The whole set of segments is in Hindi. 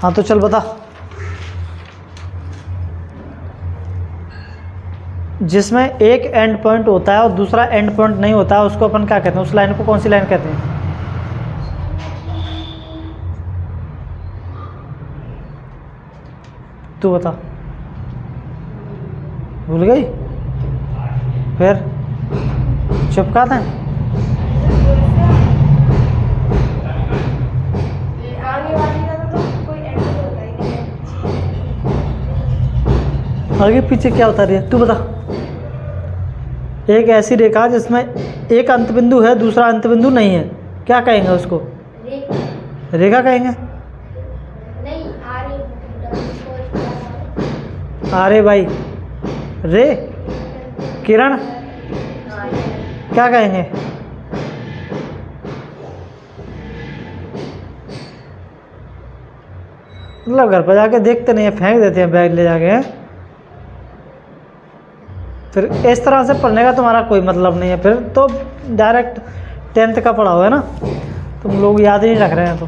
हाँ तो चल बता। जिसमें एक एंड पॉइंट होता है और दूसरा एंड पॉइंट नहीं होता है उसको अपन क्या कहते हैं? उस लाइन को कौन सी लाइन कहते हैं? तू बता। भूल गई? फिर चुप का था। आगे पीछे क्या होता है तू बता। एक ऐसी रेखा जिसमें एक अंत बिंदु है दूसरा अंत बिंदु नहीं है, क्या कहेंगे उसको? रेखा कहेंगे। अरे भाई रे किरण क्या कहेंगे? मतलब घर पर जाके देखते नहीं है, फेंक देते हैं बैग ले जाके हैं? फिर इस तरह से पढ़ने का तुम्हारा कोई मतलब नहीं है, फिर तो डायरेक्ट 10th का पढ़ा हुआ है ना, तुम लोग याद ही नहीं रख रहे हैं। तो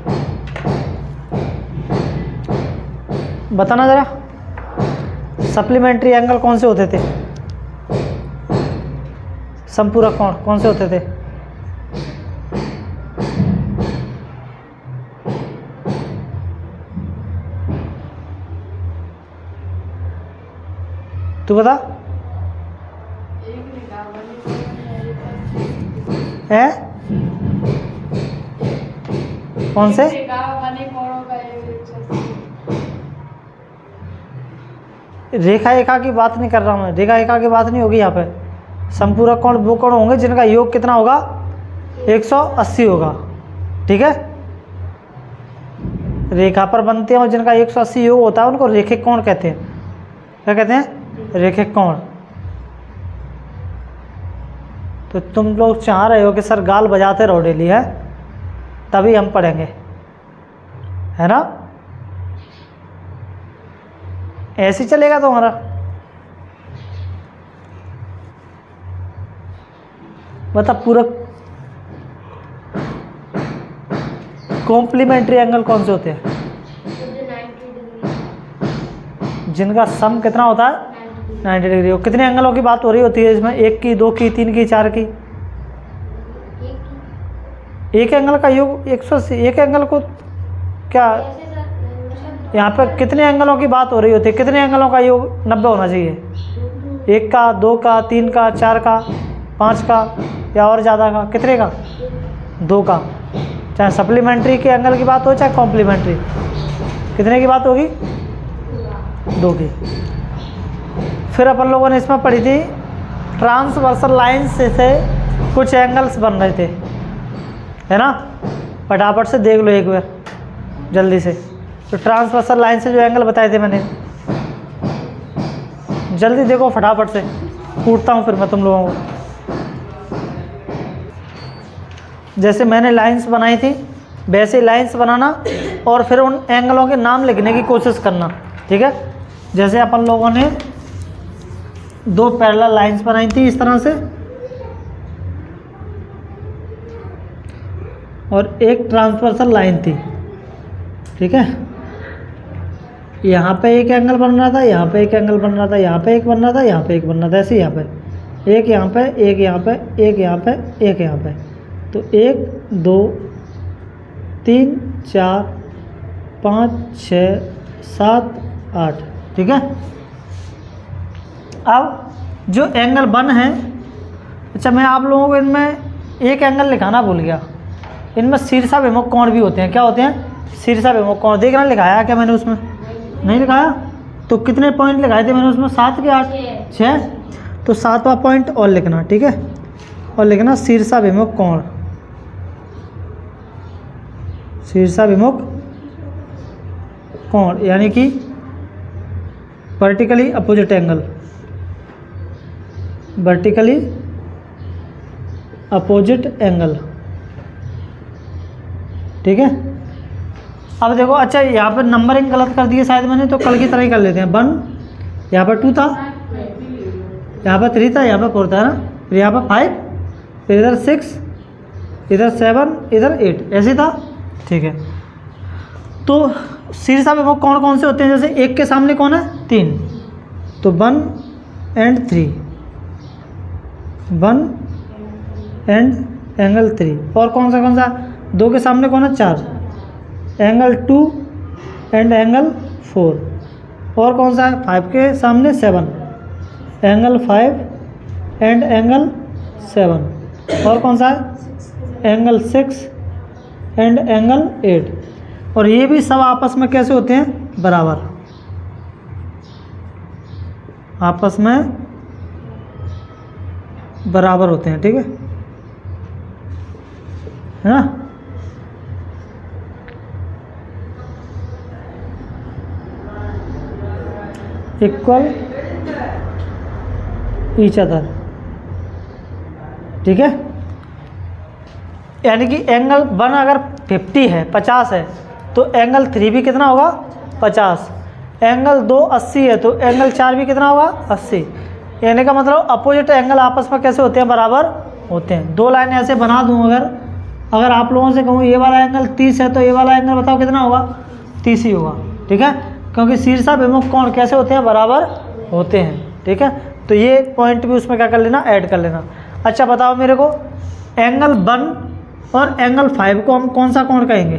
बताना ज़रा, सप्लीमेंट्री एंगल कौन से होते थे? समपूरक कोण कौन से होते थे? तू बता। है कौन से? रेखा एका की बात नहीं कर रहा हूँ मैं, रेखा एका की बात नहीं होगी यहाँ पे। समपूरक कोण वो कोण होंगे जिनका योग कितना होगा? 180 होगा, ठीक है। रेखा पर बनते हैं और जिनका 180 योग होता है उनको रेखिक कोण कहते हैं। क्या कहते हैं? रेखिक कोण। तो तुम लोग चाह रहे हो कि सर गाल बजाते रहो डेली, है तभी हम पढ़ेंगे, है ना? ऐसे चलेगा तुम्हारा? बता पूरक कॉम्प्लीमेंट्री एंगल कौन से होते हैं? जिनका सम कितना होता है? 90 डिग्री। कितने एंगलों की बात हो रही होती है इसमें? 1 की, 2 की, 3 की, 4 की? एक एंगल का योग 180। एक एंगल को क्या यहाँ पर कितने एंगलों की बात हो रही होती है? कितने एंगलों का योग 90 होना चाहिए? 1 का, 2 का, 3 का, 4 का, 5 का या और ज़्यादा का? कितने का? 2 का। चाहे सप्लीमेंट्री के एंगल की बात हो चाहे कॉम्प्लीमेंट्री, कितने की बात होगी? 2 की। फिर अपन लोगों ने इसमें पढ़ी थी ट्रांसवर्सल लाइन्स से कुछ एंगल्स बन रहे थे, है ना? फटाफट से देख लो एक बार जल्दी से। तो ट्रांसवर्सल लाइन से जो एंगल बताए थे मैंने, जल्दी देखो फटाफट से, पूछता हूँ फिर मैं तुम लोगों को। जैसे मैंने लाइंस बनाई थी वैसे लाइंस बनाना और फिर उन एंगलों के नाम लिखने की कोशिश करना, ठीक है? जैसे अपन लोगों ने 2 पैरेलल लाइंस बनाई थी इस तरह से, और एक ट्रांसवर्सल लाइन थी, ठीक है? यहाँ पे एक एंगल बन रहा था, यहाँ पे एक एंगल बन रहा था, यहाँ पे एक बन रहा था, यहाँ पे एक बन रहा था, ऐसे यहाँ पे एक, यहाँ पे एक, यहाँ पे एक, यहाँ पे एक, यहाँ पे। तो 1 2 3 4 5 6 7 8, ठीक है? अब जो एंगल बन है, अच्छा मैं आप लोगों को इनमें एक एंगल लिखाना भूल गया। इनमें शीर्षाभिमुख कोण भी होते हैं। क्या होते हैं? शीर्षाभिमुख कोण। देखना लिखाया क्या मैंने उसमें? नहीं लिखाया? तो कितने पॉइंट लिखाए थे मैंने उसमें? 7 के 8? 6। तो 7वां पॉइंट और लिखना, ठीक है? और लिखना शीर्षाभिमुख कोण। शीर्षाभिमुख कोण यानी कि vertically opposite angle, vertically opposite angle, ठीक है? अब देखो, अच्छा यहाँ पर नंबरिंग गलत कर दिए शायद मैंने, तो कल की तरह ही कर लेते हैं। 1 यहाँ पर 2 था, यहाँ पर 3 था, यहाँ पर 4 था ना, फिर यहाँ पर 5, फिर इधर 6, इधर 7, इधर 8, ऐसे था, ठीक है? तो शीर्षा विभव कौन कौन से होते हैं? जैसे एक के सामने कौन है? 3, तो 1 and 3, 1 and एंगल 3। और कौन सा 2 के सामने कौन है? 4, एंगल 2 एंड एंगल 4। और कौन सा है? 5 के सामने 7, एंगल 5 एंड एंगल 7। और कौन सा है? Angle 6 and angle 8। और ये भी सब आपस में कैसे होते हैं? बराबर, आपस में बराबर होते हैं। ठीक है ना? Equal each other. ठीक है, यानी कि एंगल 1 अगर 50 है, 50 है, तो एंगल 3 भी कितना होगा? 50। एंगल 2 80 है, तो एंगल 4 भी कितना होगा? 80। यानी का मतलब अपोजिट एंगल आपस में कैसे होते हैं? बराबर होते हैं। 2 लाइन ऐसे बना दूँ अगर आप लोगों से कहूँ ये वाला एंगल 30 है, तो ये वाला एंगल बताओ कितना होगा? 30 ही होगा। ठीक है, क्योंकि शीर्षा विमुख कोण कैसे होते हैं? बराबर होते हैं। ठीक है, तो ये पॉइंट भी उसमें क्या कर लेना? ऐड कर लेना। अच्छा बताओ मेरे को, एंगल 1 और एंगल 5 को हम कौन सा कोण कहेंगे?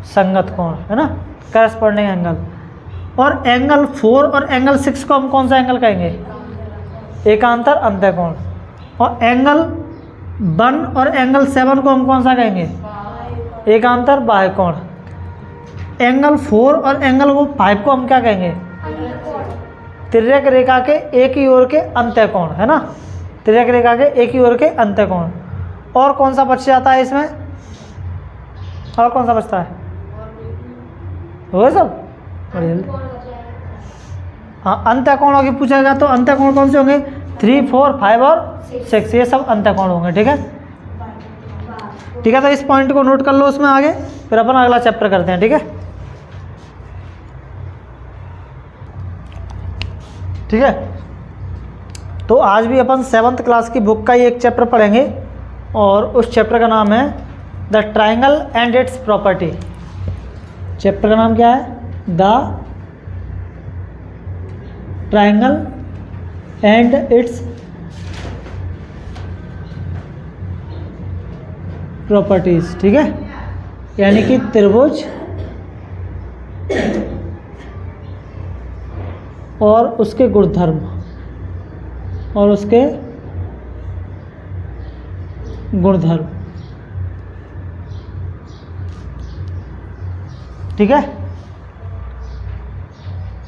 संगत कोण, है ना, करस्पॉन्डिंग एंगल। और एंगल 4 और एंगल 6 को हम कौन सा एंगल कहेंगे? एकांतर अंतःकोण। और एंगल 1 और एंगल 7 को हम कौन सा कहेंगे? एकांतर बाह्य कोण। एंगल 4 और एंगल 5 को हम क्या कहेंगे? तिर्यक रेखा के एक ही ओर के अंतःकोण, है ना, तिर्यक रेखा के एक ही ओर के अंतःकोण। और कौन सा बच जाता है इसमें? और कौन सा बचता है? वो सब हाँ, अंतःकोणों की पूछेगा तो अंतःकोण कौन से होंगे? 3, 4, 5 और 6, ये सब अंतःकोण होंगे। ठीक है, ठीक है, तो इस पॉइंट को नोट कर लो उसमें आगे, फिर अपन अगला चैप्टर करते हैं। ठीक है, ठीक है, तो आज भी अपन 7th क्लास की बुक का ही एक चैप्टर पढ़ेंगे, और उस चैप्टर का नाम है the triangle and it's property. Chapter का नाम क्या है? The triangle and its properties. ठीक है, यानी कि त्रिभुज और उसके गुणधर्म और उसके गुणधर्म। ठीक है,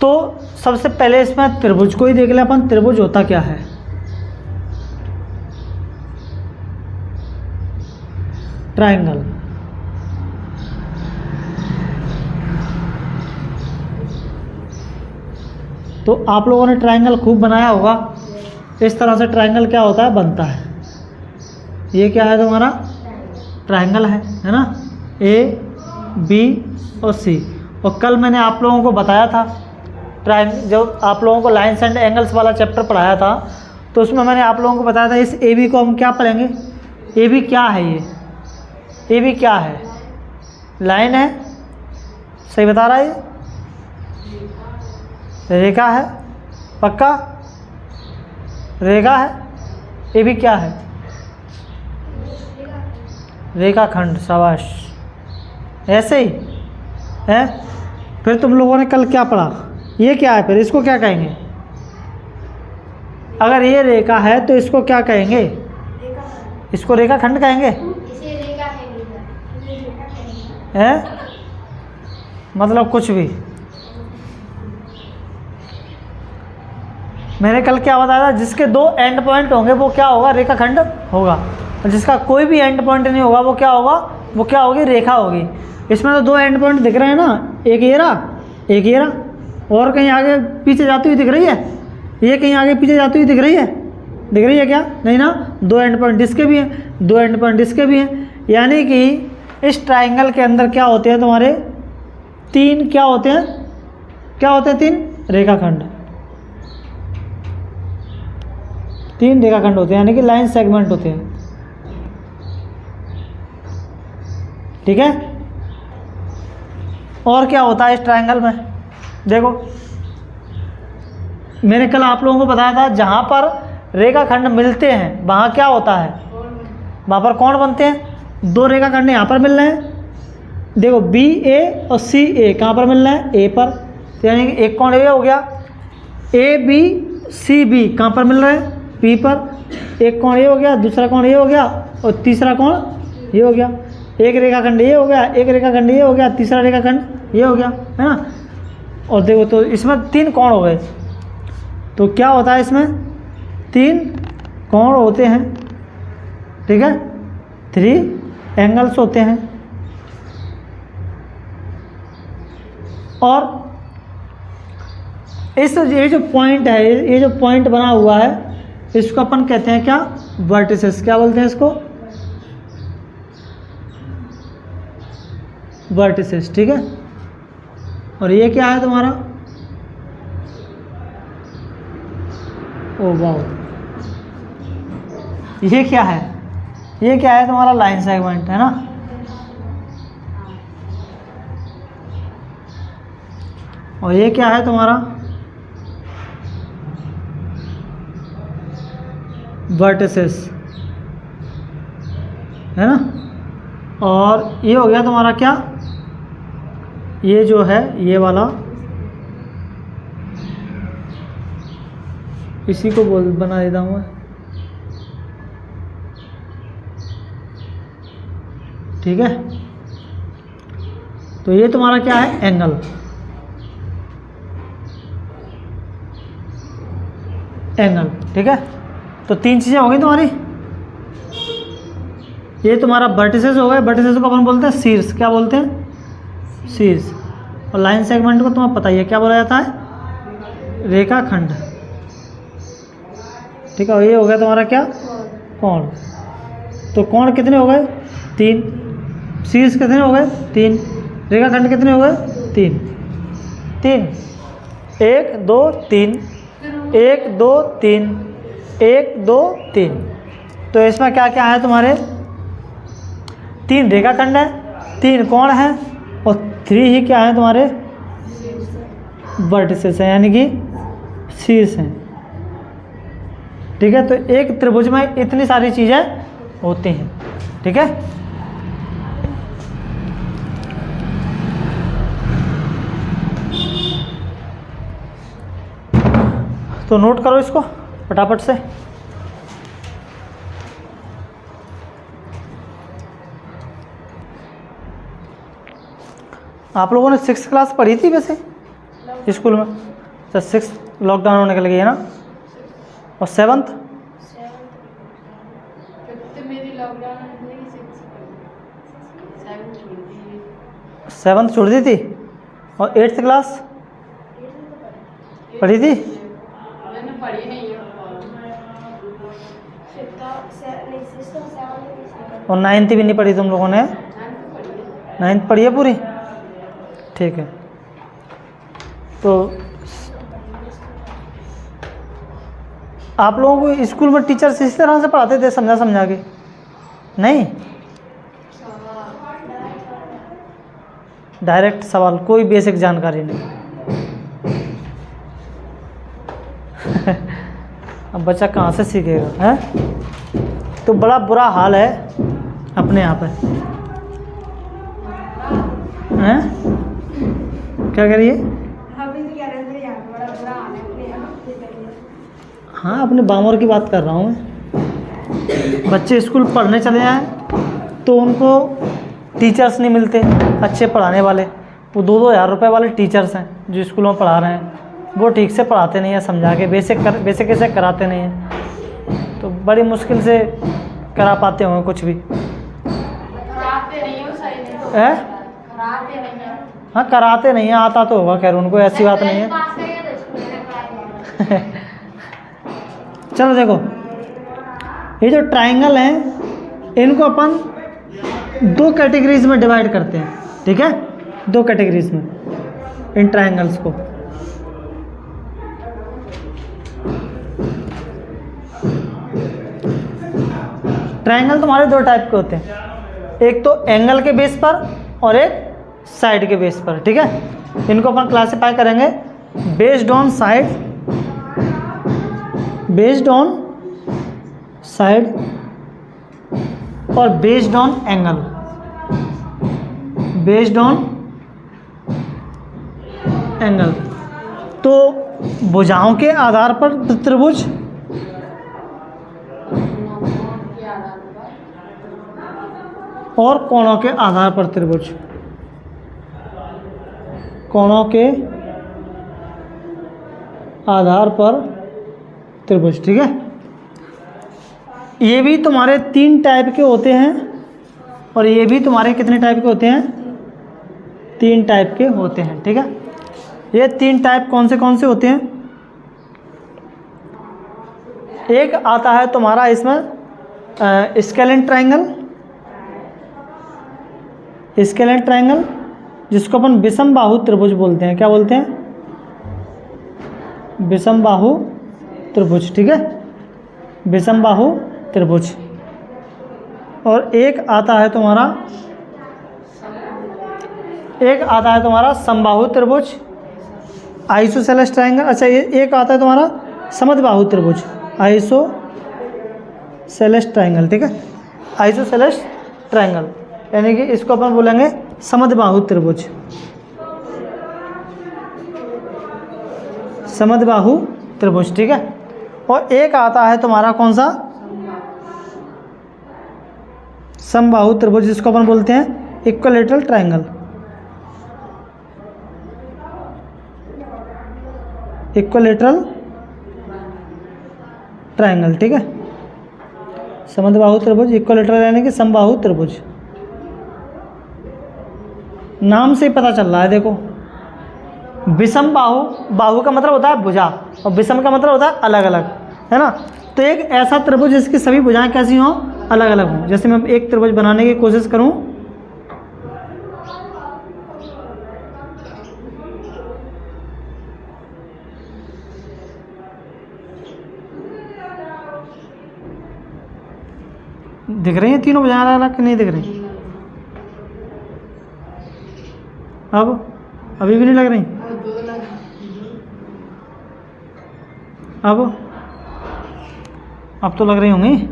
तो सबसे पहले इसमें त्रिभुज को ही देख ले अपन। त्रिभुज होता क्या है? ट्राइंगल। तो आप लोगों ने ट्राइंगल खूब बनाया होगा। इस तरह से ट्राइंगल क्या होता है? बनता है। ये क्या है तुम्हारा? ट्राइंगल है ना, ए बी और सी। और कल मैंने आप लोगों को बताया था, जब आप लोगों को लाइन्स एंड एंगल्स वाला चैप्टर पढ़ाया था, तो उसमें मैंने आप लोगों को बताया था इस ए बी को हम क्या पढ़ेंगे? ए बी क्या है? ये ए बी क्या है? लाइन है, सही बता रहा है, ये रेखा है, पक्का रेखा है। ए बी क्या है? रेखाखंड। शाबाश, ऐसे ही है। फिर तुम लोगों ने कल क्या पढ़ा? ये क्या है? फिर इसको क्या कहेंगे? अगर ये रेखा है तो इसको क्या कहेंगे? इसको रेखाखंड कहेंगे, है? मतलब कुछ भी। मैंने कल क्या बताया था? जिसके 2 एंड पॉइंट होंगे वो क्या होगा? रेखाखंड होगा। और जिसका कोई भी एंड पॉइंट नहीं होगा वो क्या होगा? वो क्या होगी? रेखा होगी। इसमें तो 2 एंड पॉइंट दिख रहे हैं ना, एक ये रहा, एक ये रहा। और कहीं आगे पीछे जाती हुई दिख रही है? ये कहीं आगे पीछे जाती हुई दिख रही है? दिख रही है क्या? नहीं ना। 2 एंड पॉइंट इसके भी हैं, 2 एंड पॉइंट इसके भी हैं। यानी कि इस ट्राइंगल के अंदर क्या होते हैं तुम्हारे? 3 क्या होते हैं? क्या होते हैं? 3 रेखाखंड। 3 रेखाखंड होते हैं, यानी कि लाइन सेगमेंट होते हैं। ठीक है, और क्या होता है इस ट्रायंगल में? देखो मैंने कल आप लोगों को बताया था, जहाँ पर रेखाखंड मिलते हैं वहाँ क्या होता है? वहाँ पर कोण बनते हैं। दो रेखाखंड यहाँ पर मिल रहे हैं, देखो बी ए और सी ए कहाँ पर मिल रहे हैं? ए पर, तो यानी कि एक कोण ए हो गया, ए बी सी बी कहाँ पर मिल रहे हैं? पी पर। एक कोण ये हो गया, दूसरा कोण ये हो गया और तीसरा कोण ये हो गया। एक रेखाखंड ये हो गया, एक रेखाखंड ये हो गया, तीसरा रेखाखंड ये हो गया, है ना। और देखो तो इसमें 3 कोण हो गए। तो क्या होता है इसमें? 3 कोण होते हैं, ठीक है, 3 एंगल्स होते हैं। और इस ये जो पॉइंट है, ये जो पॉइंट बना हुआ है, इसको अपन कहते हैं क्या? वर्टिसेस। क्या बोलते हैं इसको? वर्टिसेस, ठीक है। और ये क्या है तुम्हारा? ओ वाह, ये क्या है? ये क्या है तुम्हारा? लाइन सेगमेंट, है ना। और ये क्या है तुम्हारा? वर्टिसेस, है ना। और ये हो गया तुम्हारा क्या? ये जो है ये वाला, इसी को बोल बना देता हूँ मैं, ठीक है। तो ये तुम्हारा क्या है? एंगल, एंगल, ठीक है। तो 3 चीज़ें हो गई तुम्हारी। ये तुम्हारा वर्टिसेस हो गए, वर्टिसेस को अपन बोलते हैं शीर्ष। क्या बोलते हैं? शीर्ष। और लाइन सेगमेंट को तुम्हें पता ही है क्या बोला जाता है? रेखाखंड, ठीक है। और ये हो गया तुम्हारा क्या? कोण। तो कोण कितने हो गए? 3। शीर्ष कितने हो गए? 3। रेखाखंड कितने हो गए? 3। 3, 1 2 3, 1 2 3, 1 2 3। तो इसमें क्या क्या है तुम्हारे? 3 रेखाखंड है, 3 कोण है और 3 ही क्या है तुम्हारे? वर्टिसेस है, यानी कि शीर्ष हैं, ठीक है। तो एक त्रिभुज में इतनी सारी चीज़ें होती हैं, ठीक है। तो नोट करो इसको फटाफट से। आप लोगों ने 6th क्लास पढ़ी थी वैसे स्कूल में? तो 6th लॉकडाउन होने के लगी है ना। और 7th? सेवन्थ छोड़ दी थी। और 8th क्लास पढ़ी थी? और 9th भी नहीं पढ़ी तुम लोगों ने? 9th पढ़ी है पूरी, ठीक है। तो आप लोगों को स्कूल में टीचर्स इस तरह से पढ़ाते थे, समझा समझा के? नहीं, डायरेक्ट सवाल, कोई बेसिक जानकारी नहीं। अब बच्चा कहाँ से सीखेगा, है? तो बड़ा बुरा हाल है अपने यहाँ पे, हैं? क्या कह रही है? हाँ, अपने बामोर की बात कर रहा हूँ मैं। बच्चे स्कूल पढ़ने चले जाएं तो उनको टीचर्स नहीं मिलते अच्छे पढ़ाने वाले। वो 2-2 हज़ार रुपये वाले टीचर्स हैं जो स्कूलों में पढ़ा रहे हैं, वो ठीक से पढ़ाते नहीं हैं, समझा के बेसिक से कराते नहीं हैं। तो बड़ी मुश्किल से करा पाते होंगे कुछ भी, है? हाँ, कराते नहीं है, आता तो होगा, खैर उनको ऐसी बात नहीं है। चलो देखो, ये जो ट्रायंगल हैं इनको अपन 2 कैटेगरीज में डिवाइड करते हैं, ठीक है। 2 कैटेगरीज में इन ट्रायंगल्स को। ट्रायंगल तुम्हारे 2 टाइप के होते हैं, एक तो एंगल के बेस पर और एक साइड के बेस पर, ठीक है। इनको अपन क्लासिफाई करेंगे based on side, based on side और based on angle, based on angle. तो भुजाओं के आधार पर त्रिभुज, और कोणों के आधार पर त्रिभुज, कोणों के आधार पर त्रिभुज, ठीक है। ये भी तुम्हारे 3 टाइप के होते हैं और ये भी तुम्हारे कितने टाइप के होते हैं? 3 टाइप के होते हैं, ठीक है। ये 3 टाइप कौन से होते हैं? एक आता है तुम्हारा इसमें स्केलेन ट्रायंगल, स्केलेन ट्रायंगल जिसको अपन विषम बाहु त्रिभुज बोलते हैं। क्या बोलते हैं? विषम बाहु त्रिभुज, ठीक है, विषम बाहु त्रिभुज। और एक आता है तुम्हारा समबाहु त्रिभुज, आइसोसेलेस ट्रायंगल। अच्छा, ये एक आता है तुम्हारा समद्विबाहु त्रिभुज, आइसोसेलेस ट्रायंगल, ठीक है, आइसोसेलेस ट्रायंगल, यानी कि इसको अपन बोलेंगे समद्विबाहु त्रिभुज, समद्विबाहु त्रिभुज, ठीक है। और एक आता है तुम्हारा कौन सा? समबाहु त्रिभुज, जिसको अपन बोलते हैं इक्विलैटरल ट्रायंगल, इक्विलैटरल ट्रायंगल, ठीक है। समद्विबाहु त्रिभुज, इक्विलैटरल यानी कि समबाहु त्रिभुज। नाम से ही पता चल रहा है, देखो विषम बाहु, बाहु का मतलब होता है भुजा और विषम का मतलब होता है अलग अलग, है ना। तो एक ऐसा त्रिभुज जिसकी सभी भुजाएं कैसी हों? अलग अलग हों। जैसे मैं एक त्रिभुज बनाने की कोशिश करूं, दिख रही हैं तीनों भुजाएं अलग अलग कि नहीं दिख रही? अब अभी भी नहीं लग रही? अब तो लग रही होंगी।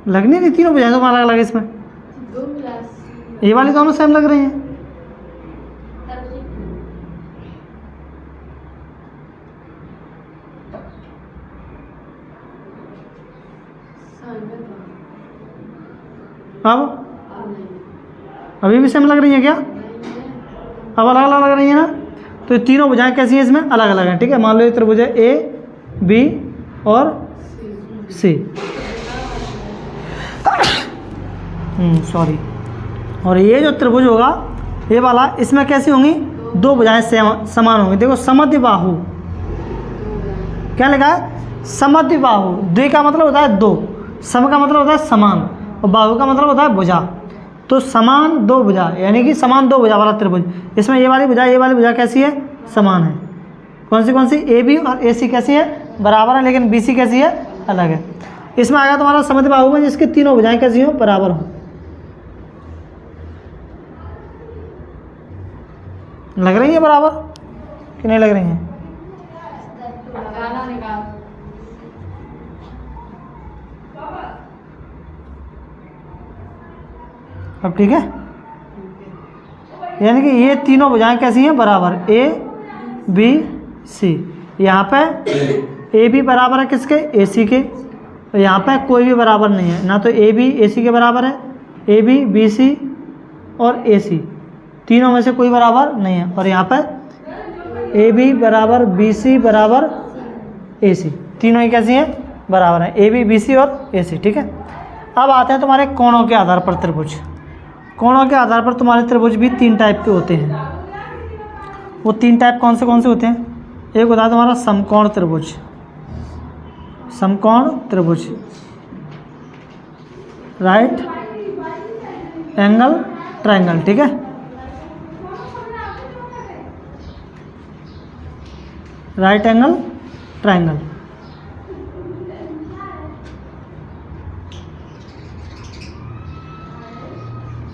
लगनी नहीं, तीनों भुजाएं तो अलग अलग है इसमें। ये वाली दोनों सेम लग रही हैं। अब अभी भी सेम लग रही है क्या? अब अलग अलग लग रही है ना। तो ये तीनों भुजाएं कैसी हैं इसमें? अलग अलग हैं, ठीक है। मान लो ये त्रिभुज है ए, बी और सी, सॉरी। और ये जो त्रिभुज होगा ये वाला, इसमें कैसी होंगी? 2 भुजाएं समान होंगी। देखो समद्विबाहु, क्या लिखा है? समद्विबाहु। द्वि का मतलब होता है 2, सम का मतलब होता है समान और बाहु का मतलब होता है भुजा। तो समान 2 भुजा यानी कि समान 2 भुजा वाला त्रिभुज। इसमें ये वाली भुजा कैसी है? समान है। कौन सी? ए बी और ए सी कैसी है? बराबर है, लेकिन बी सी कैसी है? अलग है। इसमें आएगा तुम्हारा समद्विबाहु में जिसकी तीनों भुजाएं कैसी हो? बराबर हो। लग रही है बराबर कि नहीं लग रही है? अब ठीक है, यानी कि ये तीनों भुजाएं कैसी हैं? बराबर, ए बी सी। यहाँ पे ए बी बराबर है किसके? ए सी के। तो यहाँ पे कोई भी बराबर नहीं है, ना तो ए बी ए सी के बराबर है, ए बी बी सी और ए सी तीनों में से कोई बराबर नहीं है। और यहाँ पे ए बी बराबर बी सी बराबर ए सी, तीनों ही कैसी हैं? बराबर हैं, ए बी बी सी और ए सी, ठीक है। अब आते हैं तुम्हारे कोणों के आधार पर त्रिभुज। कोणों के आधार पर तुम्हारे त्रिभुज भी 3 टाइप के होते हैं। वो 3 टाइप कौन से होते हैं? एक होता है तुम्हारा समकोण त्रिभुज, समकोण त्रिभुज, राइट एंगल ट्रायंगल, ठीक है। Right angle triangle.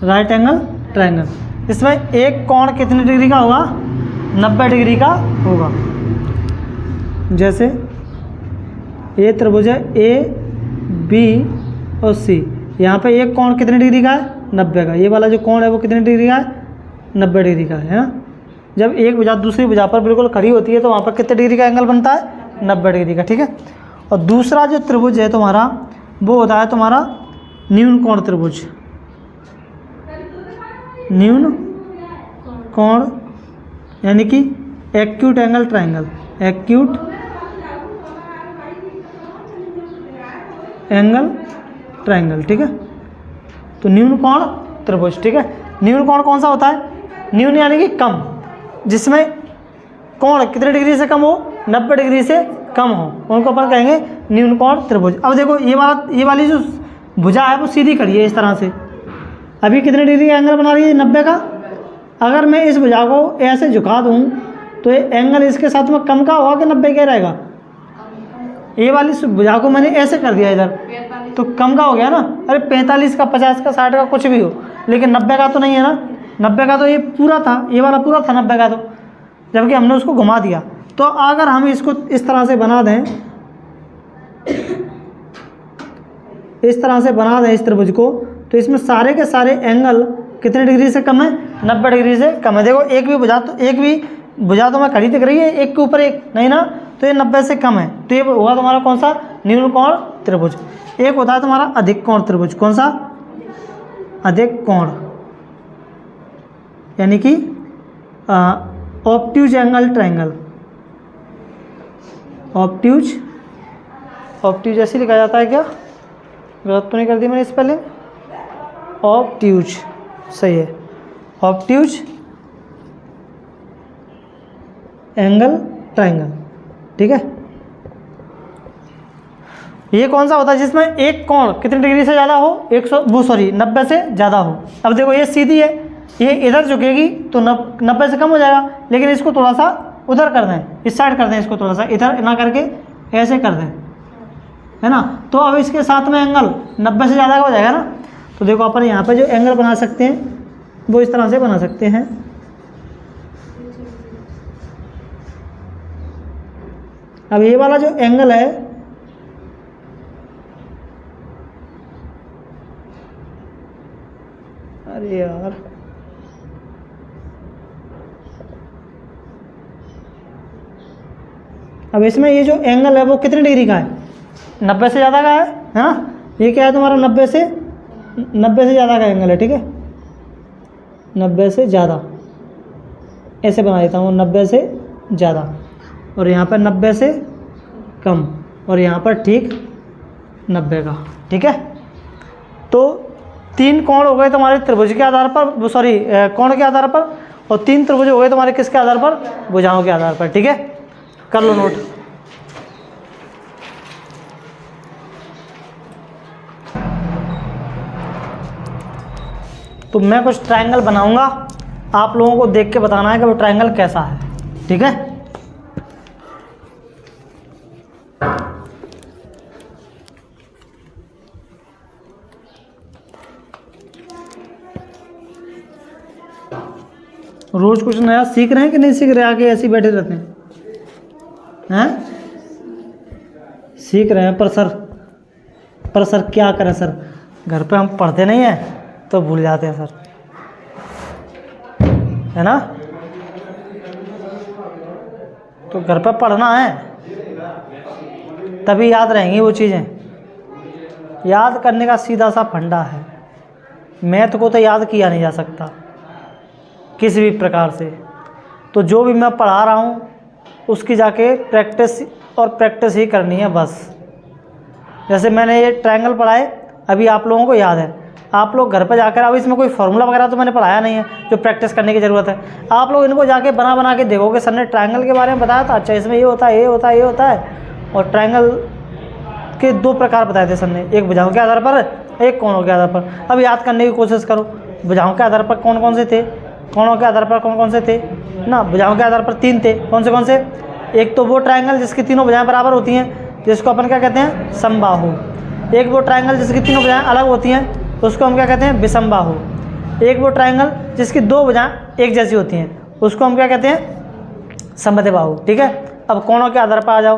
Right angle triangle. इसमें एक कोण कितने डिग्री का होगा? 90 डिग्री का होगा। जैसे ये त्रिभुज है ए बी और सी, यहाँ पे एक कोण कितने डिग्री का है? 90 का। ये वाला जो कोण है वो कितने डिग्री का है? 90 डिग्री का है ना। जब एक भुजा दूसरी भुजा पर बिल्कुल खड़ी होती है तो वहाँ पर कितने डिग्री का एंगल बनता है? 90 डिग्री का, ठीक है। और दूसरा जो त्रिभुज है तुम्हारा वो होता है तुम्हारा न्यून कोण त्रिभुज। न्यून कोण यानी कि acute angle triangle. Acute angle triangle, ठीक है। तो न्यून कोण त्रिभुज, ठीक है। न्यून कोण कौन सा होता है? न्यून यानी कि कम, जिसमें कोण कितने डिग्री से कम हो? 90 डिग्री से कम हो, उनको अपन कहेंगे न्यून कोण त्रिभुज। अब देखो ये वाली जो भुजा है वो सीधी खड़ी है इस तरह से, अभी कितने डिग्री का एंगल बना रही है? 90 का। अगर मैं इस भुजा को ऐसे झुका दूँ तो ये एंगल इसके साथ में कम का होगा कि 90 का रहेगा? ये वाली भुजा को मैंने ऐसे कर दिया इधर तो कम का हो गया ना। अरे 45 का, 50 का, 60 का, कुछ भी हो, लेकिन 90 का तो नहीं है ना। 90 का तो ये पूरा था, ये वाला पूरा था 90 का, तो जबकि हमने उसको घुमा दिया। तो अगर हम इसको इस तरह से बना दें, इस तरह से बना दें इस त्रिभुज को, तो इसमें सारे के सारे एंगल कितने डिग्री से कम है? 90 डिग्री से कम है। देखो एक भी भुजा तो मैं खड़ी दिख रही है, एक के ऊपर एक नहीं ना, तो ये 90 से कम है। तो ये होगा तुम्हारा कौन सा? न्यून कोण त्रिभुज। एक होता है तुम्हारा अधिक कोण त्रिभुज। कौन सा? अधिक कोण यानी कि ऑब्ट्यूज एंगल ट्रायंगल। ऑब्ट्यूज ऐसे लिखा जाता है क्या? गलत तो नहीं कर दी मैंने स्पेलिंग? ऑब्ट्यूज सही है। ऑब्ट्यूज एंगल ट्रायंगल, ठीक है। ये कौन सा होता है? जिसमें एक कोण कितने डिग्री से ज़्यादा हो? 90 से ज़्यादा हो। अब देखो ये सीधी है, ये इधर झुकेगी तो 90 से कम हो जाएगा, लेकिन इसको थोड़ा सा उधर कर दें, इस साइड कर दें, इसको थोड़ा सा इधर ना करके ऐसे कर दें, है ना। तो अब इसके साथ में एंगल 90 से ज़्यादा का हो जाएगा ना। तो देखो अपन यहाँ पे जो एंगल बना सकते हैं वो इस तरह से बना सकते हैं। अब ये वाला जो एंगल है अरे यार अब इसमें ये जो एंगल है वो कितने डिग्री का है? 90 से ज़्यादा का है ना। ये क्या है तुम्हारा? 90 से ज़्यादा का एंगल है, ठीक है। 90 से ज़्यादा ऐसे बना देता हूँ, 90 से ज़्यादा, और यहाँ पर 90 से कम, और यहाँ पर ठीक 90 का, ठीक है। तो 3 कोण हो गए तुम्हारे त्रिभुज के आधार पर, कोण के आधार पर, और 3 त्रिभुज हो गए तुम्हारे किसके आधार पर? भुजाओं के आधार पर, ठीक है। कर लो नोट। तो मैं कुछ ट्रायंगल बनाऊंगा, आप लोगों को देख के बताना है कि वो ट्रायंगल कैसा है, ठीक है। रोज कुछ नया सीख रहे हैं कि नहीं सीख रहे? आके ऐसे ही बैठे रहते हैं? सीख रहे हैं, पर सर क्या करें सर, घर पे हम पढ़ते नहीं हैं तो भूल जाते हैं सर, है ना। तो घर पे पढ़ना है तभी याद रहेंगी वो चीज़ें। याद करने का सीधा सा फंडा है। मैथ को तो याद किया नहीं जा सकता किसी भी प्रकार से। तो जो भी मैं पढ़ा रहा हूँ उसकी जाके प्रैक्टिस ही करनी है बस। जैसे मैंने ये ट्रायंगल पढ़ाए, अभी आप लोगों को याद है, आप लोग घर पर जाकर, अब इसमें कोई फार्मूला वगैरह तो मैंने पढ़ाया नहीं है जो प्रैक्टिस करने की ज़रूरत है। आप लोग इनको जाके बना के देखोगे, सर ने ट्रायंगल के बारे में बताया था, अच्छा इसमें ये होता है, ये होता है, ये होता है। और ट्रायंगल के 2 प्रकार बताए थे सर ने, एक भुजाओं के आधार पर, एक कोणों के आधार पर। अब याद करने की कोशिश करो, भुजाओं के आधार पर कौन कौन से थे, कोणों के आधार पर कौन कौन से थे ना। भुजाओं के आधार पर 3 थे, कौन से? एक तो वो ट्रायंगल जिसकी तीनों भुजाएं बराबर होती हैं, जिसको अपन क्या कहते हैं, समबाहु। एक वो ट्रायंगल जिसकी तीनों भुजाएं अलग होती हैं, उसको हम क्या कहते हैं, विषमबाहु। एक वो ट्रायंगल जिसकी दो भुजाएं एक जैसी होती हैं, उसको हम क्या कहते हैं, समद्विबाहु। ठीक है। अब कोणों के आधार पर आ जाओ।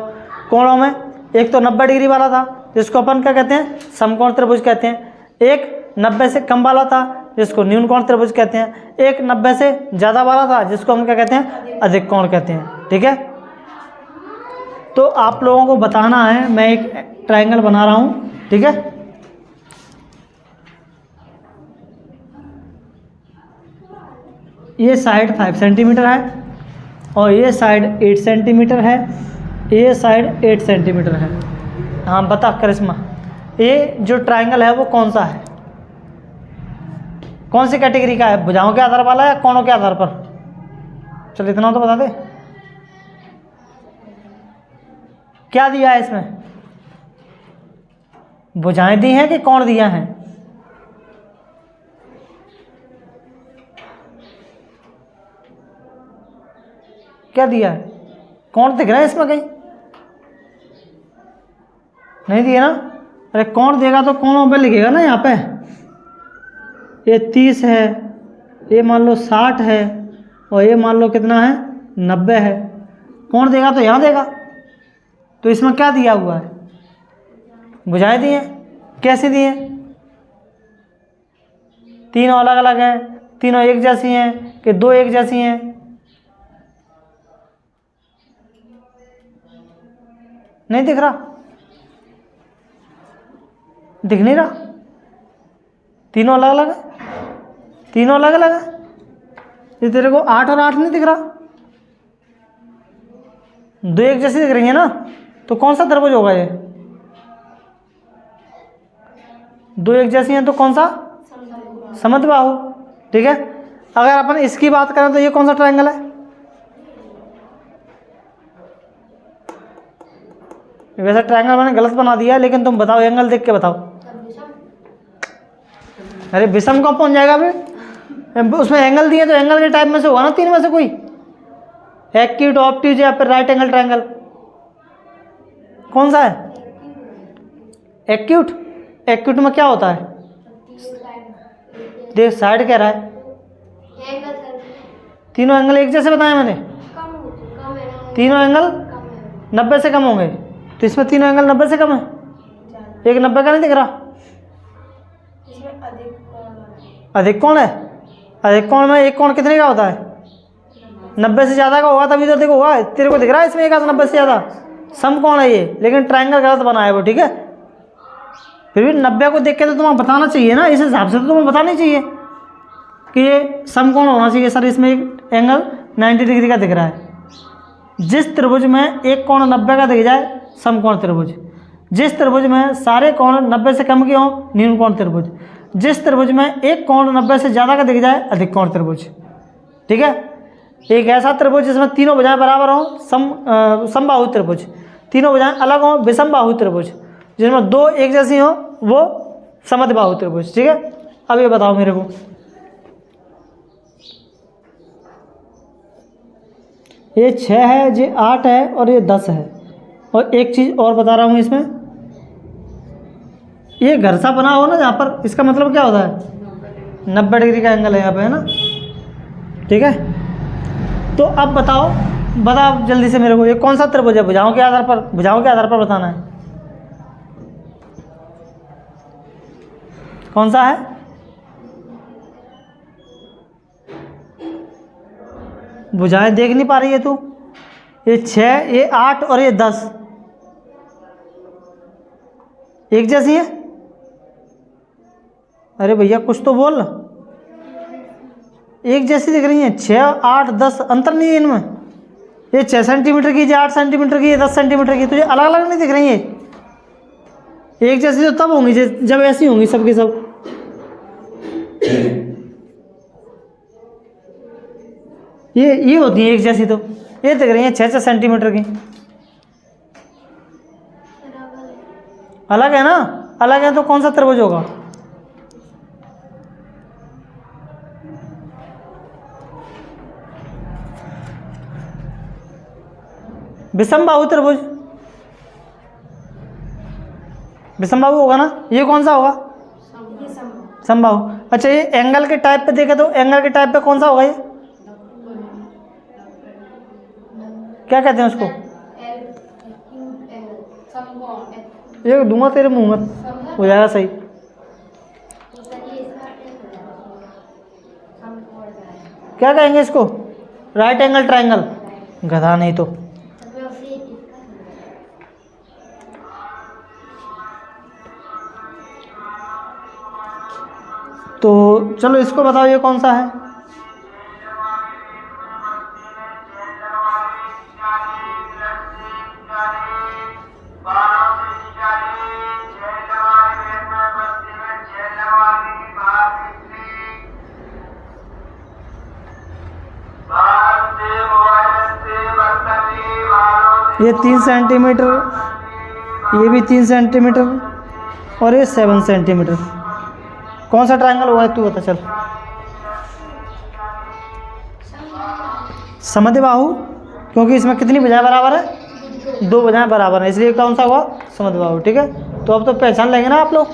कोणों में एक तो 90 डिग्री वाला था, जिसको अपन क्या कहते हैं, समकोण त्रिभुज कहते हैं। एक 90 से कम वाला था, जिसको न्यून कोण त्रिभुज कहते हैं। एक 90 से ज़्यादा वाला था, जिसको हम क्या कहते हैं, अधिक कोण कहते हैं। ठीक है। तो आप लोगों को बताना है, मैं एक ट्रायंगल बना रहा हूँ। ठीक है। ये साइड 5 सेंटीमीटर है और ये साइड 8 सेंटीमीटर है, ये साइड 8 सेंटीमीटर है। हाँ बता करिश्मा, ये जो ट्रायंगल है वो कौन सा है, कौन सी कैटेगरी का है, भुजाओं के आधार वाला या कोणों के आधार पर? चल इतना तो बता दे, क्या दिया है इसमें, भुजाएं दी हैं कि कोण दिया है? क्या दिया है, कोण दिख रहा है इसमें कहीं? नहीं दिया ना। अरे कोण देगा तो कोणों पे लिखेगा ना यहाँ पे। ये 30 है, ये मान लो 60 है और ये मान लो कितना है, 90 है। कोण देगा तो यहाँ देगा। तो इसमें क्या दिया हुआ है, भुजाएं दी हैं। कैसे दिए? तीनों अलग अलग हैं, तीनों एक जैसी हैं कि दो एक जैसी हैं? नहीं दिख रहा, दिख नहीं रहा। तीनों अलग अलग है, तीनों अलग अलग है। ये तेरे को 8 और 8 नहीं दिख रहा, दो एक जैसी दिख रही है ना। तो कौन सा त्रिभुज होगा ये? दो एक जैसी हैं तो कौन सा? समद्विबाहु। ठीक है। अगर अपन इसकी बात करें तो ये कौन सा ट्रायंगल है? वैसे ट्रायंगल मैंने गलत बना दिया, लेकिन तुम बताओ, एंगल देख के बताओ। अरे विषम कहाँ पहुंच जाएगा अभी, उसमें एंगल दिए तो एंगल के टाइप में से होगा ना, तीन में से कोई। एक्यूट, ऑब्ट्यूज या फिर राइट एंगल ट्रायंगल, कौन सा है? एक्यूट। एक्यूट में क्या होता है, देख साइड कह रहा है, तीनों एंगल एक जैसे बताए मैंने। तीनों एंगल 90 से कम होंगे, तो इसमें तीनों एंगल 90 से कम है। एक 90 का नहीं दिख रहा, अधिक कोण है। अधिक कोण में एक कोण कितने का होता है? 90 से ज़्यादा का होगा तभी तो देखो होगा। तेरे को दिख रहा है इसमें एक 90 से ज़्यादा, समकोण है ये, लेकिन ट्रायंगल गलत बना है वो। ठीक है। फिर भी 90 को देख के तो तुम्हें बताना चाहिए ना, इस हिसाब से तो तुम्हें बताना ही चाहिए कि ये समकोण होना चाहिए। सर इसमें एक एंगल 90 डिग्री का दिख रहा है। जिस त्रिभुज में एक कोण 90 का दिख जाए, समकोण त्रिभुज। जिस त्रिभुज में सारे कोण 90 से कम के हों, न्यून कोण त्रिभुज। जिस त्रिभुज में एक कोण 90 से ज़्यादा का दिख जाए, अधिक कोण त्रिभुज। ठीक है। एक ऐसा त्रिभुज जिसमें तीनों भुजाएं बराबर हों, समबाहु त्रिभुज। तीनों भुजाएं अलग हों, विषमबाहु त्रिभुज। जिसमें दो एक जैसी हों, वो समद्विबाहु त्रिभुज। ठीक है। अब ये बताओ मेरे को, ये 6 है, ये 8 है और ये 10 है। और एक चीज़ और बता रहा हूँ इसमें, ये घर सा बना हो ना यहाँ पर, इसका मतलब क्या होता है, 90 डिग्री का एंगल है यहाँ पे, है ना। ठीक है। तो अब बताओ, बताओ जल्दी से मेरे को, ये कौन सा त्रिभुज है? भुजाओं के आधार पर, भुजाओं के आधार पर बताना है कौन सा है। भुजाएं देख नहीं पा रही है तू? ये 6, ये 8 और ये 10 एक जैसी है। अरे भैया कुछ तो बोल, एक जैसी दिख रही है। 6, 8, 10 अंतर नहीं है इनमें। ये 6 सेंटीमीटर की, ये 8 सेंटीमीटर की, ये 10 सेंटीमीटर की, तो ये अलग अलग नहीं दिख रही है। एक जैसी तो तब होंगी जब ऐसी होंगी सबकी सब। ये होती है एक जैसी, तो ये दिख रही है 6-6 सेंटीमीटर की। अलग है ना, अलग है तो कौन सा त्रिभुज होगा? विषमबाहु त्रिभुज, विषमबाहु होगा ना, ये कौन सा होगा? समबाहु। अच्छा ये एंगल के टाइप पे देखे तो एंगल के टाइप पे कौन सा होगा ये? क्या कहते हैं उसको? ये दूंगा तेरे मुंह में, हो जाएगा सही। क्या कहेंगे इसको? Right angle triangle. गधा नहीं तो। तो चलो इसको बताओ ये कौन सा है? ये 3 सेंटीमीटर, ये भी 3 सेंटीमीटर और ये 7 सेंटीमीटर। कौन सा ट्रायंगल हुआ है तू बता चल। समद्विबाहु, क्योंकि इसमें कितनी भुजाएं बराबर है? 2 भुजाएं बराबर है, इसलिए कौन सा हुआ? समद्विबाहु। ठीक है, तो अब तो पहचान लेंगे ना आप लोग।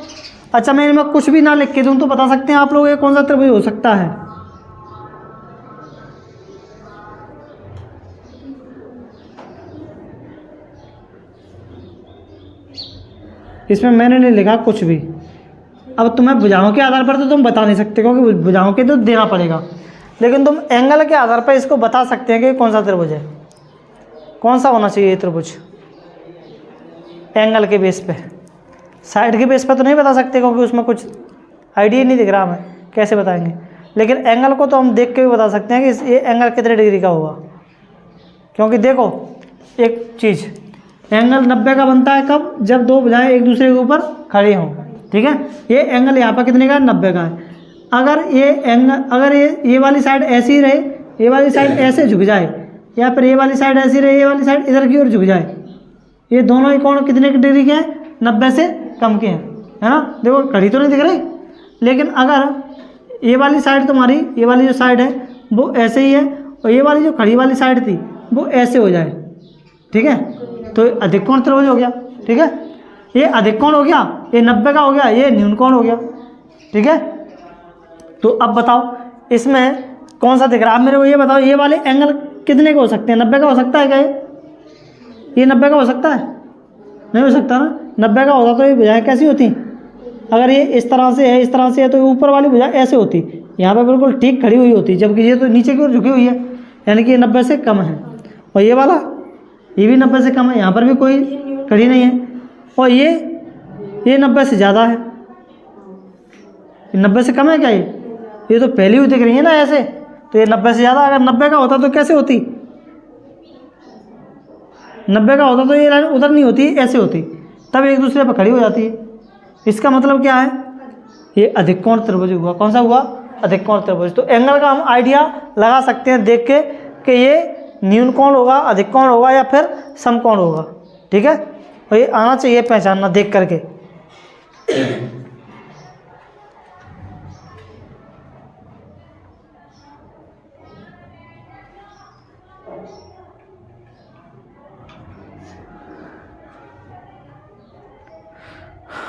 अच्छा मैं इनमें कुछ भी ना लिख के दूँ तो बता सकते हैं आप लोग ये कौन सा त्रिभुज हो सकता है? इसमें मैंने नहीं लिखा कुछ भी। अब तुम्हें भुजाओं के आधार पर तो तुम बता नहीं सकते, क्योंकि भुजाओं के तो देना पड़ेगा, लेकिन तुम एंगल के आधार पर इसको बता सकते हैं कि कौन सा त्रिभुज है, कौन सा होना चाहिए ये त्रिभुज। एंगल के बेस पे, साइड के बेस पे तो नहीं बता सकते, क्योंकि उसमें कुछ आइडिया नहीं दिख रहा हमें, कैसे बताएंगे। लेकिन एंगल को तो हम देख के भी बता सकते हैं कि ये एंगल कितने डिग्री का होगा। क्योंकि देखो एक चीज़, एंगल 90 का बनता है कब? जब 2 भुजाएं एक दूसरे के ऊपर खड़ी हों। ठीक है, ये एंगल यहाँ पर कितने का है? 90 का है। अगर ये एंगल, अगर ये वाली साइड ऐसी ही रहे, ये वाली साइड ऐसे झुक जाए, या फिर ये वाली साइड ऐसी रहे, ये वाली साइड इधर की ओर झुक जाए, ये दोनों ही कोण कितने के डिग्री के हैं? 90 से कम के हैं, है ना। देखो घड़ी तो नहीं दिख रही, लेकिन अगर ये वाली साइड तुम्हारी, ये वाली जो साइड है वो ऐसे ही है, और ये वाली जो खड़ी वाली साइड थी वो ऐसे हो जाए, ठीक है, तो अधिक कोण त्रिभुज हो गया। ठीक है, ये अधिक कोण हो गया, ये 90 का हो गया, ये न्यून कोण हो गया। ठीक है, तो अब बताओ इसमें कौन सा दिख रहा है? आप मेरे को ये बताओ, ये वाले एंगल कितने के हो सकते हैं? 90 का हो सकता है क्या? ये 90 का हो सकता है? नहीं हो सकता ना। 90 का होता तो ये भुजाएं कैसी होती? अगर ये इस तरह से है, इस तरह से है, तो ऊपर वाली भुजा ऐसे होती, यहाँ पे बिल्कुल ठीक खड़ी हुई होती, जबकि ये तो नीचे की ओर झुकी हुई है, यानी कि ये 90 से कम है। और ये वाला, ये भी 90 से कम है, यहाँ पर भी कोई खड़ी नहीं है। और ये 90 से ज़्यादा है। 90 से कम है क्या? ये तो पहली हुई दिख रही है ना ऐसे, तो ये 90 से ज़्यादा। अगर 90 का होता तो कैसे होती? 90 का होता तो ये लाइन उधर नहीं होती, ऐसे होती, तब एक दूसरे पर खड़ी हो जाती है। इसका मतलब क्या है? ये अधिक कोण त्रिभुज हुआ। कौन सा हुआ? अधिक कोण त्रिभुज। तो एंगल का हम आइडिया लगा सकते हैं देख के कि ये न्यून कोण होगा, अधिक कोण होगा, या फिर समकोण होगा। ठीक है, और ये आना चाहिए पहचानना देख करके।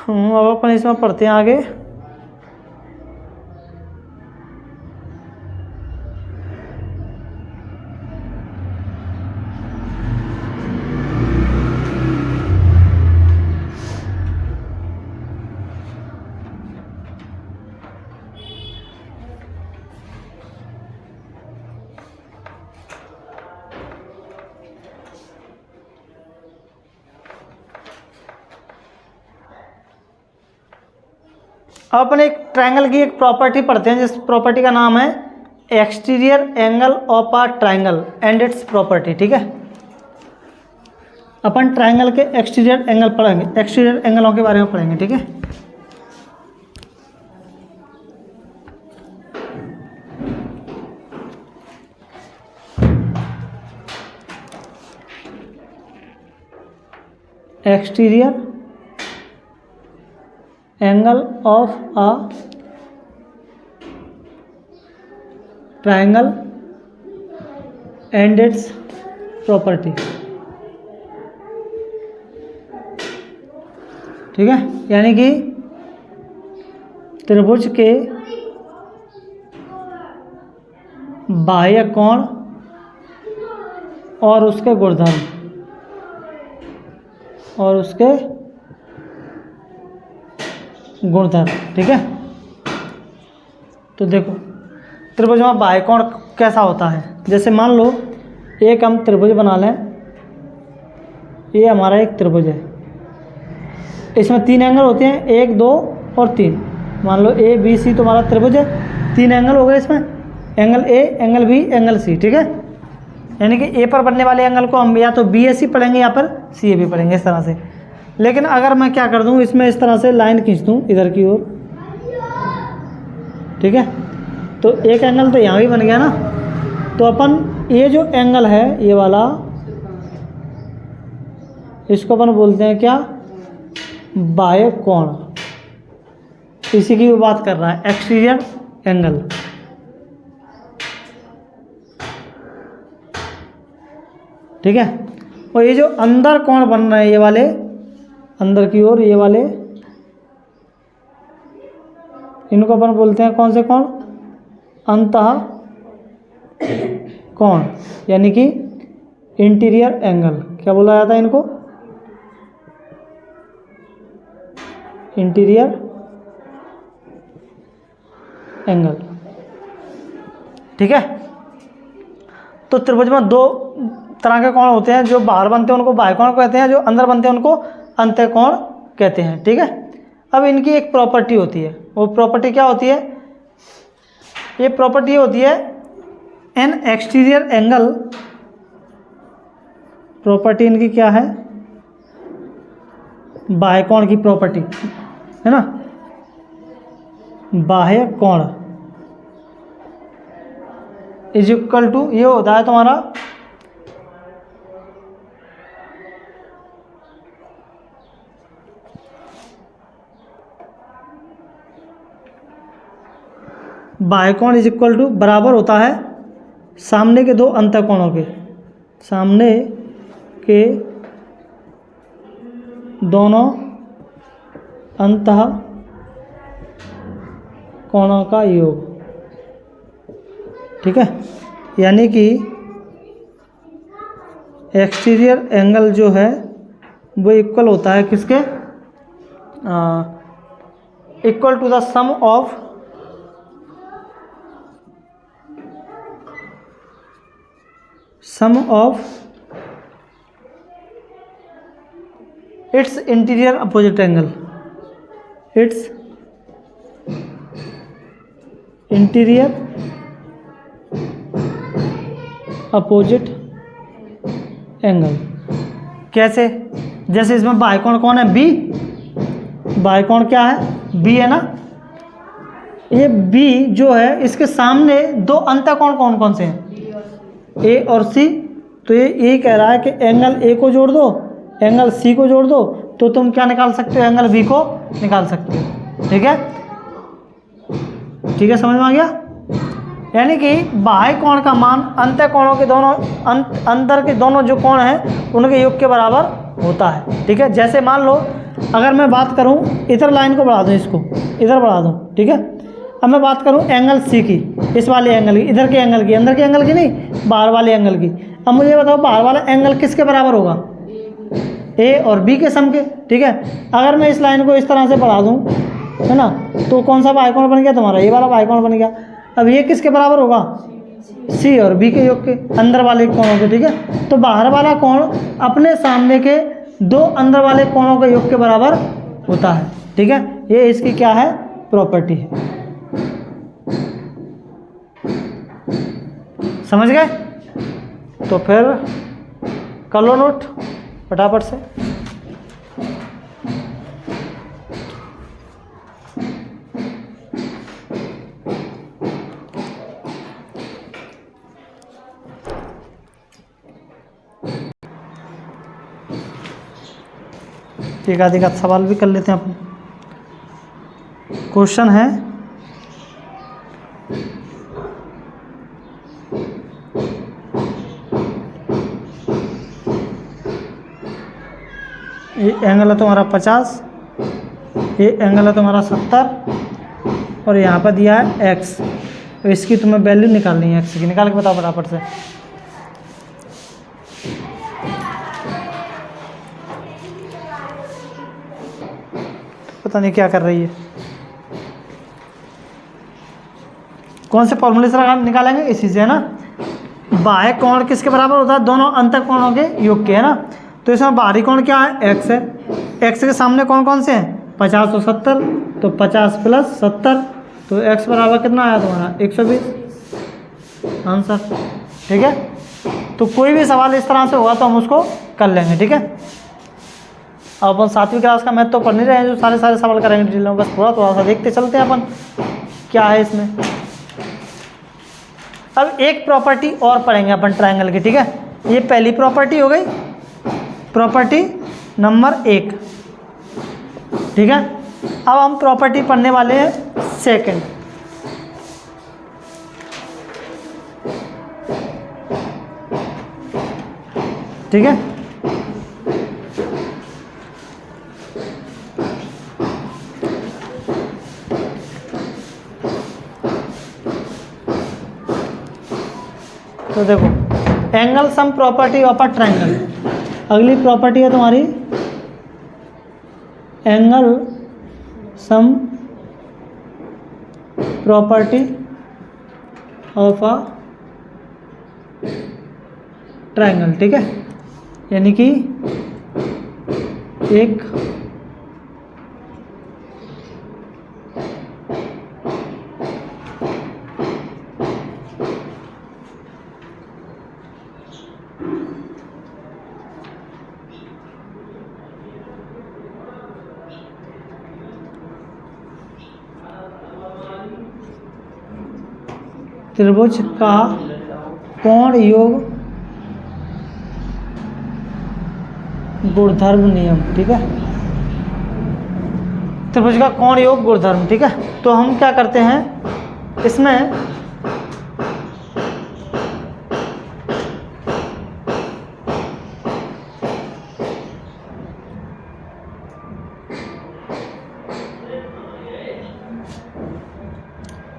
अब अपन इसमें पढ़ते हैं आगे। अब अपन एक ट्रायंगल की एक प्रॉपर्टी पढ़ते हैं, जिस प्रॉपर्टी का नाम है exterior angle of a triangle and it's property. ठीक है, अपन ट्रायंगल के एक्सटीरियर एंगल पढ़ेंगे, एक्सटीरियर एंगलों के बारे में पढ़ेंगे। ठीक है, exterior angle of a triangle and it's property. ठीक है, यानी कि त्रिभुज के बाह्य कोण और उसके गुणधर्म ठीक है। तो देखो त्रिभुज में बाह्य कोण कैसा होता है। जैसे मान लो एक हम त्रिभुज बना लें, ये हमारा एक त्रिभुज है, इसमें 3 एंगल होते हैं, 1 2 और 3। मान लो ए बी सी तुम्हारा त्रिभुज है, 3 एंगल हो गए इसमें, angle A, angle B, angle C, ठीक है। यानी कि ए पर बनने वाले एंगल को हम या तो बी ए सी पढ़ेंगे या फिर सी ए बी पढ़ेंगे, इस तरह से। लेकिन अगर मैं क्या कर दूं, इसमें इस तरह से लाइन खींच दूं इधर की ओर, ठीक है, तो एक एंगल तो यहाँ भी बन गया ना। तो अपन ये जो एंगल है ये वाला, इसको अपन बोलते हैं क्या, बाह्य कोण। इसी की वो बात कर रहा है, एक्सटीरियर एंगल। ठीक है, और ये जो अंदर कोण बन रहे हैं ये वाले, अंदर की ओर ये वाले, इनको अपन बोलते हैं कौन से कोण, अंतः कोण, यानी कि इंटीरियर एंगल। क्या बोला जाता है इनको, इंटीरियर एंगल। ठीक है, तो त्रिभुज में 2 तरह के कोण होते हैं, जो बाहर बनते हैं उनको बाह्य कोण कहते हैं, जो अंदर बनते हैं उनको अंतःकोण कहते हैं। ठीक है, अब इनकी एक प्रॉपर्टी होती है, वो प्रॉपर्टी क्या होती है, ये प्रॉपर्टी होती है एन एक्सटीरियर एंगल। प्रॉपर्टी इनकी क्या है, बाह्य कोण की प्रॉपर्टी है ना, बाह्य कोण इज इक्वल टू, ये होता है तुम्हारा बाह्य कोण इज इक्वल टू, बराबर होता है सामने के 2 अंतःकोणों के, सामने के दोनों अंतः कोणों का योग। ठीक है, यानी कि एक्सटीरियर एंगल जो है वो इक्वल होता है किसके, equal to the sum of its interior opposite angle, its interior opposite angle। कैसे, जैसे इसमें बाह्य कोण कौन है, बी, बाह्य कोण क्या है, बी है ना। ये बी जो है इसके सामने 2 अंतःकोण कौन कौन से हैं, ए और सी। तो ये यही कह रहा है कि एंगल ए को जोड़ दो, एंगल सी को जोड़ दो, तो तुम क्या निकाल सकते हो, एंगल बी को निकाल सकते हो। ठीक है, ठीक है, समझ में आ गया। यानी कि बाह्य कोण का मान अंतःकोणों के दोनों अंदर के दोनों जो कोण हैं उनके योग के बराबर होता है। ठीक है, जैसे मान लो अगर मैं बात करूं, इधर लाइन को बढ़ा दूं, इसको इधर बढ़ा दूं, ठीक है। अब मैं बात करूं एंगल सी की, इस वाले एंगल की, इधर के एंगल की, अंदर के एंगल की नहीं, बाहर वाले एंगल की। अब मुझे बताओ बाहर वाला एंगल किसके बराबर होगा, ए और बी के सम के। ठीक है, अगर मैं इस लाइन को इस तरह से बढ़ा दूं, है ना, तो कौन सा बाह्य कोण बन गया तुम्हारा, ये वाला बाह्य कोण बन गया। अब ये किसके बराबर होगा, सी और बी के योग के, अंदर वाले कोणों के। ठीक है, तो बाहर वाला कोण अपने सामने के 2 अंदर वाले कोणों के योग के बराबर होता है। ठीक है, ये इसकी क्या है, प्रॉपर्टी है। समझ गए, तो फिर कर लो नोट फटाफट से। एक आध सवाल भी कर लेते हैं अपन। क्वेश्चन है, ये एंगल है तुम्हारा 50, ये एंगल है तुम्हारा 70 और यहाँ पर दिया है x। तो इसकी तुम्हें वैल्यू निकालनी है x की। निकाल के बताओ फटाफट से। पता नहीं क्या कर रही है। कौन से फॉर्मूले से निकालेंगे? इसी से, है ना। बाह्य कोण किसके बराबर होता है? दोनों अंतर कोणों के योग के, है ना। तो इसमें बाहरी कोण क्या है? x है। x के सामने कौन कौन से हैं? 50 और 70, तो 50 प्लस 70, तो x बराबर कितना आया तुम्हारा? 120 आंसर। ठीक है, तो कोई भी सवाल इस तरह से होगा तो हम उसको कर लेंगे। ठीक है, अब अपन 7वीं क्लास का मैथ तो पढ़ नहीं रहे हैं जो सारे सवाल करेंगे डिटेल में, बस थोड़ा थोड़ा सा देखते चलते हैं अपन क्या है इसमें। अब एक प्रॉपर्टी और पढ़ेंगे अपन ट्रायंगल की। ठीक है, ये पहली प्रॉपर्टी हो गई, प्रॉपर्टी नंबर 1। ठीक है, अब हम प्रॉपर्टी पढ़ने वाले हैं सेकंड। ठीक है, तो देखो angle sum property of a triangle. अगली प्रॉपर्टी है तुम्हारी angle sum property of a triangle. ठीक है, यानी कि एक त्रिभुज का कोण योग गुणधर्म नियम। ठीक है, त्रिभुज का कोण योग गुणधर्म। ठीक है, तो हम क्या करते हैं इसमें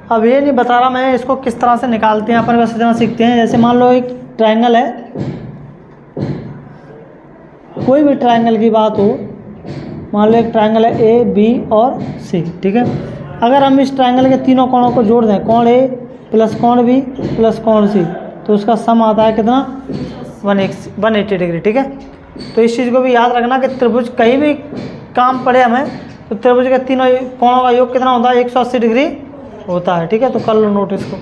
अब ये नहीं बता रहा मैं इसको किस तरह से निकालते हैं, अपन बस इतना सीखते हैं। जैसे मान लो एक ट्रायंगल है, कोई भी ट्रायंगल की बात हो, मान लो एक ट्रायंगल है ए बी और सी। ठीक है, अगर हम इस ट्रायंगल के तीनों कोणों को जोड़ दें, कोण ए प्लस कोण बी प्लस कोण सी, तो उसका सम आता है कितना? 180 डिग्री। ठीक है, तो इस चीज़ को भी याद रखना कि त्रिभुज कहीं भी काम पड़े हमें तो त्रिभुज के तीनों कोणों का योग कितना होता है? 180 डिग्री होता है। ठीक है, तो कर लो नोट इसको।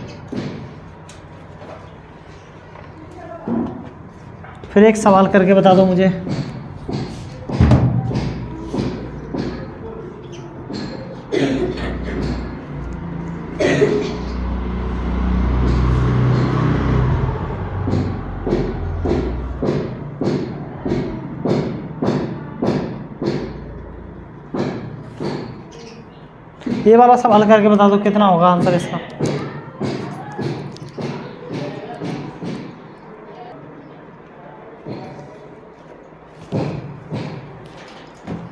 फिर एक सवाल करके बता दो मुझे। ये वाला सवाल करके बता दो कितना होगा आंसर इसका।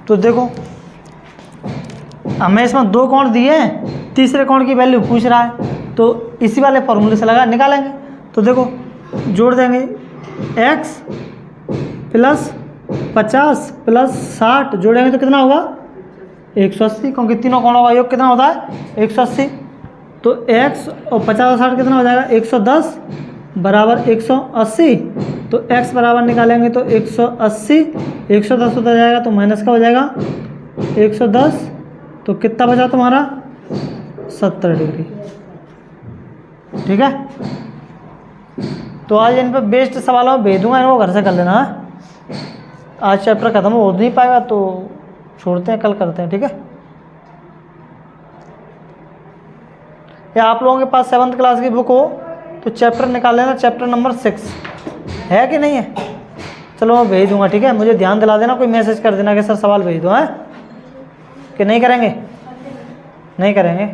तो देखो हमें इसमें दो कोण दिए हैं, तीसरे कोण की वैल्यू पूछ रहा है, तो इसी वाले फॉर्मूले से लगा निकालेंगे। तो देखो जोड़ देंगे x प्लस 50 प्लस 60 जोड़ेंगे तो कितना होगा? 180, क्योंकि तीनों कोणों का योग कितना होता है? 180। तो x और 50 और 60 कितना हो जाएगा? 110 बराबर 180। तो x बराबर निकालेंगे तो 180, 110 होता जाएगा तो माइनस का हो जाएगा 110, तो कितना बचा तुम्हारा? 70 डिग्री। ठीक है, तो आज इन पर बेस्ड सवालों में भेज दूंगा, इनको घर से कर लेना है। आज चैप्टर खत्म हो नहीं पाएगा तो छोड़ते हैं, कल करते हैं। ठीक है, या आप लोगों के पास 7th क्लास की बुक हो तो चैप्टर निकाल लेना, चैप्टर नंबर 6 है कि नहीं है? चलो मैं भेज दूंगा। ठीक है, मुझे ध्यान दिला देना, कोई मैसेज कर देना कि सर सवाल भेज दो, है कि नहीं करेंगे? नहीं करेंगे,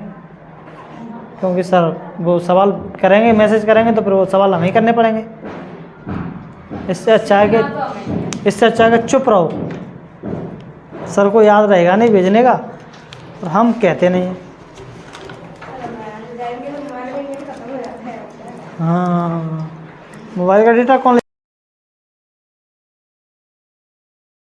क्योंकि सर वो सवाल करेंगे, मैसेज करेंगे तो फिर वो सवाल हमें ही करने पड़ेंगे। इससे अच्छा है कि चुप रहो, सर को याद रहेगा नहीं भेजने का, और हम कहते नहीं हैं। हाँ, मोबाइल का डेटा कौन